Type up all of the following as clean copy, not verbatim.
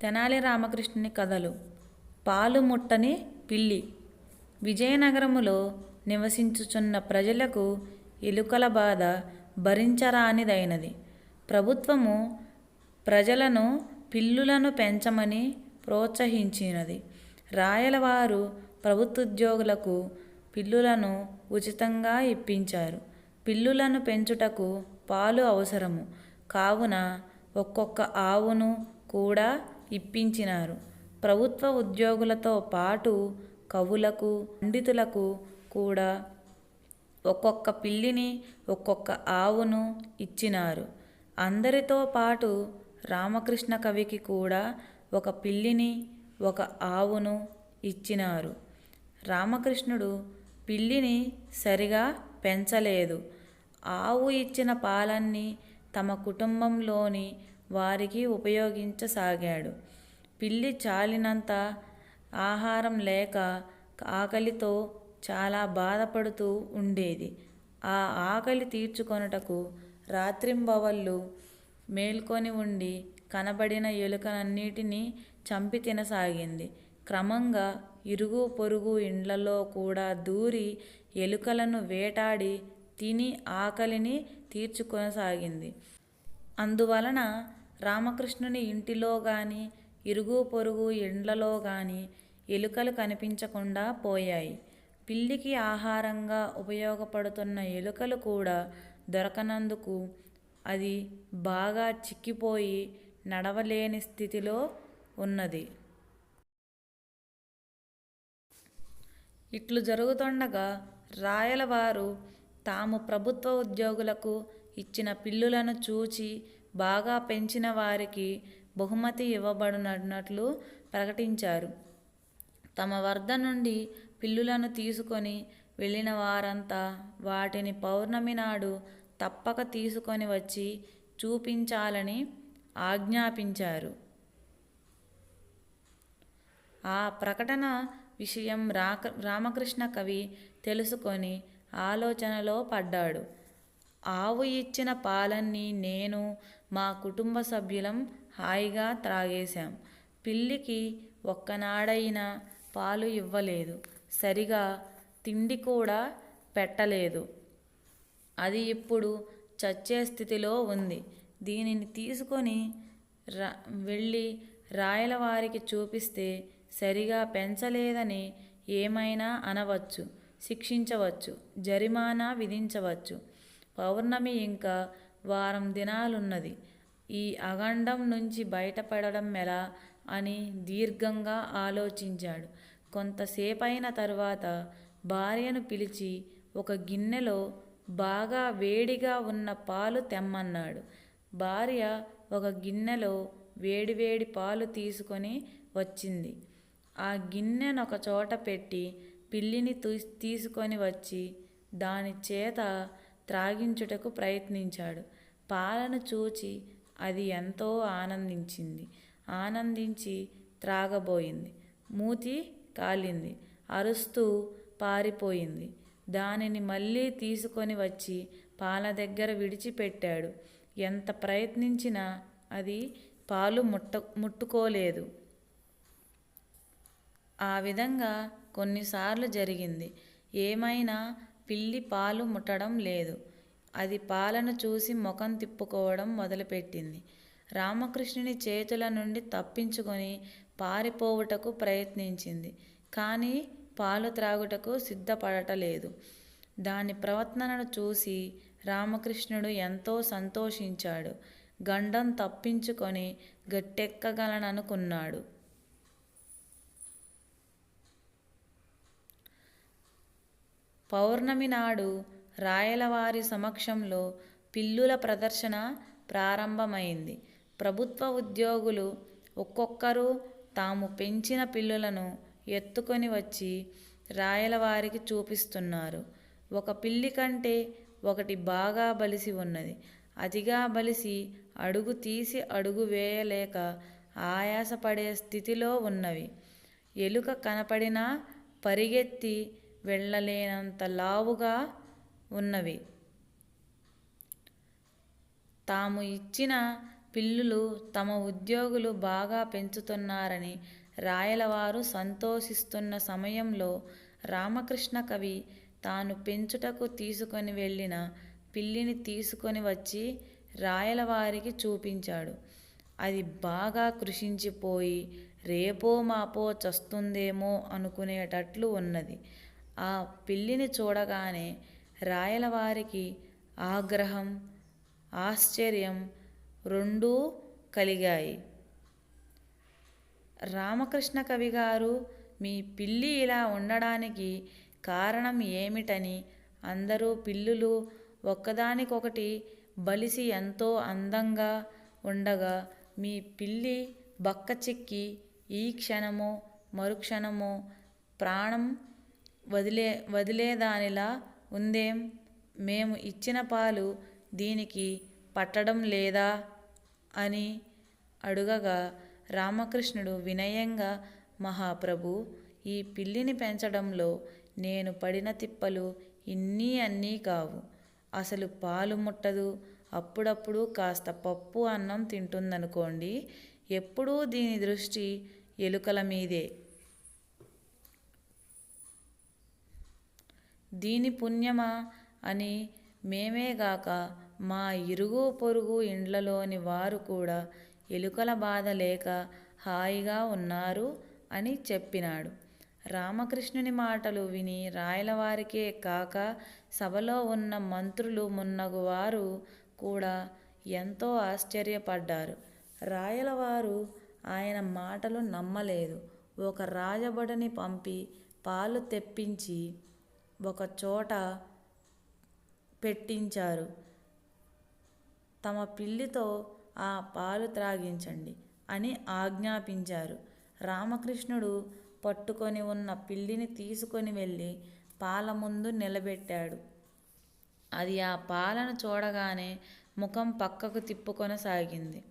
తెనాలి రామకృష్ణుని కథలు. పాలు ముట్టని పిల్లి. విజయనగరములో నివసించుచున్న ప్రజలకు ఎలుకల బాధ భరించరానిదైనది. ప్రభుత్వము ప్రజలను పిల్లులను పెంచమని ప్రోత్సహించినది. రాయలవారు ప్రభుత్వోద్యోగులకు పిల్లులను ఉచితంగా ఇప్పించారు. పిల్లులను పెంచుటకు పాలు అవసరము కావున ఒక్కొక్క ఆవును కూడా ఇప్పించినారు. ప్రభుత్వ ఉద్యోగులతో పాటు కవులకు, పండితులకు కూడా ఒక్కొక్క పిల్లిని, ఒక్కొక్క ఆవును ఇచ్చినారు. అందరితో పాటు రామకృష్ణ కవికి కూడా ఒక పిల్లిని, ఒక ఆవును ఇచ్చినారు. రామకృష్ణుడు పిల్లిని సరిగా పెంచలేదు. ఆవు ఇచ్చిన పాలన్నీ తమ కుటుంబంలోని వారికి ఉపయోగించసాగాడు. పిల్లి చాలినంత ఆహారం లేక ఆకలితో చాలా బాధపడుతూ ఉండేది. ఆ ఆకలి తీర్చుకొనుటకు రాత్రింబవళ్ళు మేల్కొని ఉండి కనబడిన ఎలుకలన్నిటినీ చంపి తినసాగింది. క్రమంగా ఇరుగు పొరుగు ఇండ్లలో కూడా దూరి ఎలుకలను వేటాడి తిని ఆకలిని తీర్చుకొనసాగింది. అందువలన రామకృష్ణుని ఇంటిలో గాని, ఇరుగు పొరుగు ఇండ్లలో గాని ఎలుకలు కనిపించకుండా పోయాయి. పిల్లికి ఆహారంగా ఉపయోగపడుతున్న ఎలుకలు కూడా దొరకనందుకు అది బాగా చిక్కిపోయి నడవలేని స్థితిలో ఉన్నది. ఇట్లు జరుగుతుండగా రాయలవారు తాము ప్రభుత్వ ఉద్యోగులకు ఇచ్చిన పిల్లులను చూచి బాగా పెంచిన వారికి బహుమతి ఇవ్వబడునట్లు ప్రకటించారు. తమ వద్ద నుండి పిల్లులను తీసుకొని వెళ్ళిన వారంతా వాటిని పౌర్ణమి నాడు తప్పక తీసుకొని వచ్చి చూపించాలని ఆజ్ఞాపించారు. ఆ ప్రకటన విషయం రామకృష్ణ కవి తెలుసుకొని ఆలోచనలో పడ్డాడు. ఆవు ఇచ్చిన పాలన్నీ నేను, మా కుటుంబ సభ్యులం హాయిగా త్రాగేశాం. పిల్లికి ఒక్కనాడైనా పాలు ఇవ్వలేదు. సరిగా తిండి కూడా పెట్టలేదు. అది ఇప్పుడు చచ్చే స్థితిలో ఉంది. దీనిని తీసుకొని వెళ్ళి రాయలవారికి చూపిస్తే సరిగా పెంచలేదని ఏమైనా అనవచ్చు, శిక్షించవచ్చు, జరిమానా విధించవచ్చు. పౌర్ణమి ఇంకా వారం దినాలున్నది. ఈ అగండం నుంచి బయటపడడం ఎలా అని దీర్ఘంగా ఆలోచించాడు. కొంతసేపైన తరువాత భార్యను పిలిచి ఒక గిన్నెలో బాగా వేడిగా ఉన్న పాలు తెమ్మన్నాడు. భార్య ఒక గిన్నెలో వేడివేడి పాలు తీసుకొని వచ్చింది. ఆ గిన్నెనొక చోట పెట్టి పిల్లిని తీసుకొని వచ్చి దాని చేత త్రాగించుటకు ప్రయత్నించాడు. పాలను చూచి అది ఎంతో ఆనందించి త్రాగబోయింది. మూతి కాలింది. అరుస్తూ పారిపోయింది. దానిని మళ్ళీ తీసుకొని వచ్చి పాల దగ్గర విడిచిపెట్టాడు. ఎంత ప్రయత్నించినా అది పాలు ముట్టుకోలేదు. ఆ విధంగా కొన్నిసార్లు జరిగింది. ఏమైనా పిల్లి పాలు ముట్టడం లేదు. అది పాలను చూసి ముఖం తిప్పుకోవడం మొదలుపెట్టింది. రామకృష్ణుని చేతుల నుండి తప్పించుకొని పారిపోవుటకు ప్రయత్నించింది. కానీ పాలు త్రాగుటకు సిద్ధపడటలేదు. దాని ప్రవర్తనను చూసి రామకృష్ణుడు ఎంతో సంతోషించాడు. గండం తప్పించుకొని గట్టెక్కగలననుకున్నాడు. పౌర్ణమి నాడు రాయలవారి సమక్షంలో పిల్లుల ప్రదర్శన ప్రారంభమైంది. ప్రభుత్వ ఉద్యోగులు ఒక్కొక్కరు తాము పెంచిన పిల్లులను ఎత్తుకొని వచ్చి రాయలవారికి చూపిస్తున్నారు. ఒక పిల్లి కంటే ఒకటి బాగా బలిసి ఉన్నది. అతిగా బలిసి అడుగు తీసి అడుగు వేయలేక ఆయాసపడే స్థితిలో ఉన్నవి. ఎలుక కనపడినా పరిగెత్తి వెళ్ళలేనంత లావుగా ఉన్నవి. తాము ఇచ్చిన పిల్లులు తమ ఉద్యోగులు బాగా పెంచుతున్నారని రాయలవారు సంతోషిస్తున్న సమయంలో రామకృష్ణ కవి తాను పెంచుటకు తీసుకొని వెళ్ళిన పిల్లిని తీసుకొని వచ్చి రాయలవారికి చూపించాడు. అది బాగా కృషించిపోయి రేపో మాపో చస్తుందేమో అనుకునేటట్లు ఉన్నది. ఆ పిల్లిని చూడగానే రాయలవారికి ఆగ్రహం, ఆశ్చర్యం రెండూ కలిగాయి. రామకృష్ణ కవి గారు, మీ పిల్లి ఇలా ఉండడానికి కారణం ఏమిటని అందరూ పిల్లులు ఒక్కదానికొకటి బలిసి ఎంతో అందంగా ఉండగా మీ పిల్లి బక్కచిక్కి ఈ క్షణమో మరుక్షణమో ప్రాణం వదిలేదానిలా ఉందేం? మేము ఇచ్చిన పాలు దీనికి పట్టడం లేదా అని అడుగగా రామకృష్ణుడు వినయంగా, మహాప్రభూ, ఈ పిల్లిని పెంచడంలో నేను పడిన తిప్పలు ఇన్నీ అన్నీ కావు. అసలు పాలు ముట్టదు. అప్పుడప్పుడు కాస్త పప్పు అన్నం తింటుందనుకోండి. ఎప్పుడూ దీని దృష్టి ఎలుకల మీదే. దీని పుణ్యమా అని మేమేగాక మా ఇరుగు పొరుగు ఇండ్లలోని వారు కూడా ఎలుకల బాధ లేక హాయిగా ఉన్నారు అని చెప్పినాడు. రామకృష్ణుని మాటలు విని రాయలవారికే కాక సభలో ఉన్న మంత్రులు మున్నగువారు కూడా ఎంతో ఆశ్చర్యపడ్డారు. రాయలవారు ఆయన మాటలు నమ్మలేదు. ఒక రాజబడిని పంపి పాలు తెప్పించి ఒక చోట పెట్టించారు. తమ పిల్లితో ఆ పాలు త్రాగించండి అని ఆజ్ఞాపించారు. రామకృష్ణుడు పట్టుకొని ఉన్న పిల్లిని తీసుకొని వెళ్ళి పాల ముందు నిలబెట్టాడు. అది ఆ పాలను చూడగానే ముఖం పక్కకు తిప్పుకొనసాగింది.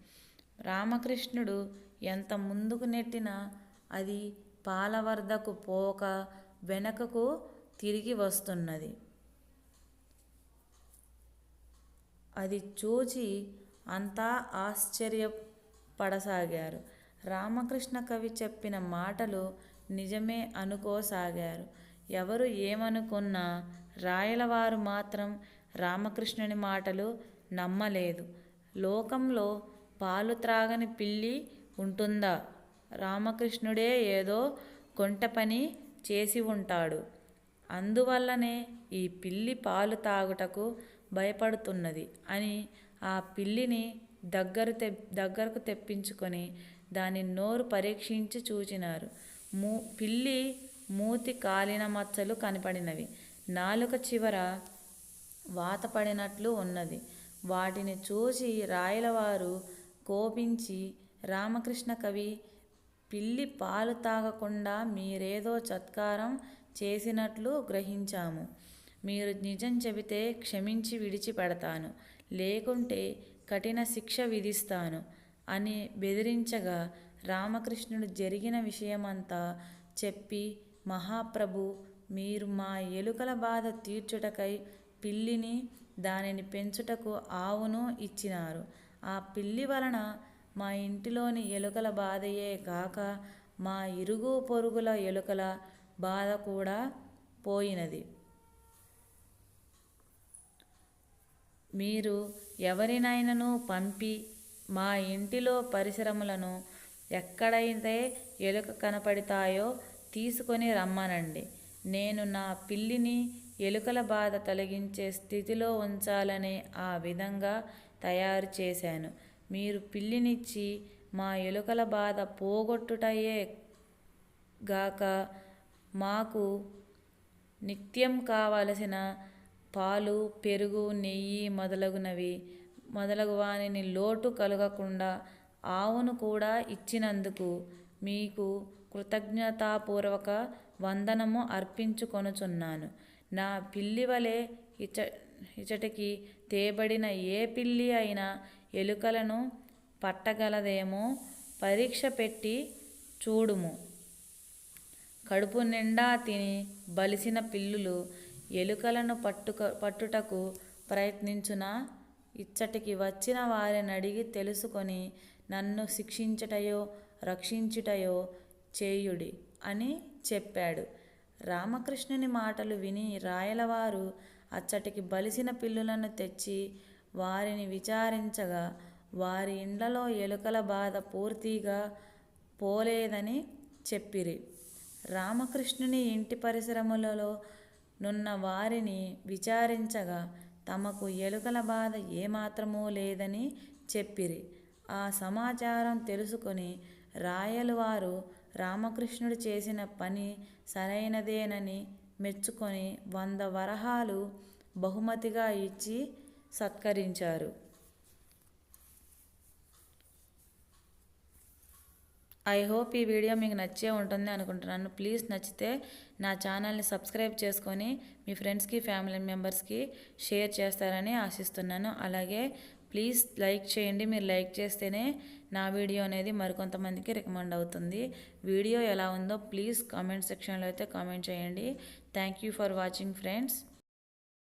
రామకృష్ణుడు ఎంత ముందుకు నెట్టినా అది పాల వద్దకు పోక వెనకకు తిరిగి వస్తున్నది. అది చూచి అంతా ఆశ్చర్యపడసాగారు. రామకృష్ణ కవి చెప్పిన మాటలు నిజమే అనుకోసాగారు. ఎవరు ఏమనుకున్నా రాయలవారు మాత్రం రామకృష్ణుని మాటలు నమ్మలేదు. లోకంలో పాలు త్రాగని పిల్లి ఉంటుందా? రామకృష్ణుడే ఏదో కొంట పని చేసి ఉంటాడు. అందువల్లనే ఈ పిల్లి పాలు తాగుటకు భయపడుతున్నది అని ఆ పిల్లిని దగ్గరకు తెప్పించుకొని దాని నోరు పరీక్షించి చూచినారు. పిల్లి మూతి కాలిన మచ్చలు కనపడినవి. నాలుక చివర వాత పడినట్లు ఉన్నది. వాటిని చూసి రాయలవారు కోపించి, రామకృష్ణ కవి, పిల్లి పాలు తాగకుండా మీరేదో చత్కారం చేసినట్లు గ్రహించాము. మీరు నిజం చెబితే క్షమించి విడిచిపెడతాను, లేకుంటే కఠిన శిక్ష విధిస్తాను అని బెదిరించగా రామకృష్ణుడు జరిగిన విషయమంతా చెప్పి, మహాప్రభు, మీరు మా ఎలుకల బాధ తీర్చుటకై పిల్లిని, దానిని పెంచుటకు ఆవును ఇచ్చినారు. ఆ పిల్లి వలన మా ఇంటిలోని ఎలుకల బాధయే గాక మా ఇరుగు పొరుగుల ఎలుకల బాధ కూడా పోయినది. మీరు ఎవరినైనాను పంపి మా ఇంటిలో పరిసరములను ఎక్కడైతే ఎలుక కనపడతాయో తీసుకొని రమ్మనండి. నేను నా పిల్లిని ఎలుకల బాధ తొలగించే స్థితిలో ఉంచాలని ఆ విధంగా తయారు చేశాను. మీరు పిల్లినిచ్చి మా ఎలుకల బాధ పోగొట్టుటయే గాక మాకు నిత్యం కావలసిన పాలు, పెరుగు, నెయ్యి మొదలగు వానిని లోటు కలుగకుండా ఆవును కూడా ఇచ్చినందుకు మీకు కృతజ్ఞతాపూర్వక వందనము అర్పించుకొనుచున్నాను. నా పిల్లి వలె ఇచటికి తేబడిన ఏ పిల్లి అయినా ఎలుకలను పట్టగలదేమో పరీక్ష పెట్టి చూడుము. కడుపు నిండా తిని బలిసిన పిల్లులు ఎలుకలను పట్టుటకు ప్రయత్నించునా ఇచ్చటికి వచ్చిన వారిని అడిగి తెలుసుకొని నన్ను శిక్షించుటయో రక్షించుటయో చేయుడి అని చెప్పాడు. రామకృష్ణుని మాటలు విని రాయలవారు అచ్చటికి బలిసిన పిల్లులను తెచ్చి వారిని విచారించగా వారి ఇండ్లలో ఎలుకల బాధ పూర్తిగా పోలేదని చెప్పిరి. రామకృష్ణుని ఇంటి పరిసరములలో నున్న వారిని విచారించగా తమకు ఎలుకల బాధ ఏమాత్రమూ లేదని చెప్పిరి. ఆ సమాచారం తెలుసుకొని రాయలవారు రామకృష్ణుడు చేసిన పని సరైనదేనని మెచ్చుకొని 100 వరహాలు బహుమతిగా ఇచ్చి సత్కరించారు. ఐ హోప్ ఈ వీడియో మీకు నచ్చే ఉంటుంది అనుకుంటున్నాను. ప్లీజ్ నచ్చితే నా ఛానల్ని సబ్స్క్రైబ్ చేసుకొని మీ ఫ్రెండ్స్కి ఫ్యామిలీ మెంబర్స్కి షేర్ చేస్తారని ఆశిస్తున్నాను. అలాగే ప్లీజ్ లైక్ చేయండి. మీరు లైక్ చేస్తేనే నా వీడియో అనేది మరికొంతమందికి రికమెండ్ అవుతుంది. వీడియో ఎలా ఉందో ప్లీజ్ కామెంట్ సెక్షన్లో అయితే కామెంట్ చేయండి. Thank you for watching friends.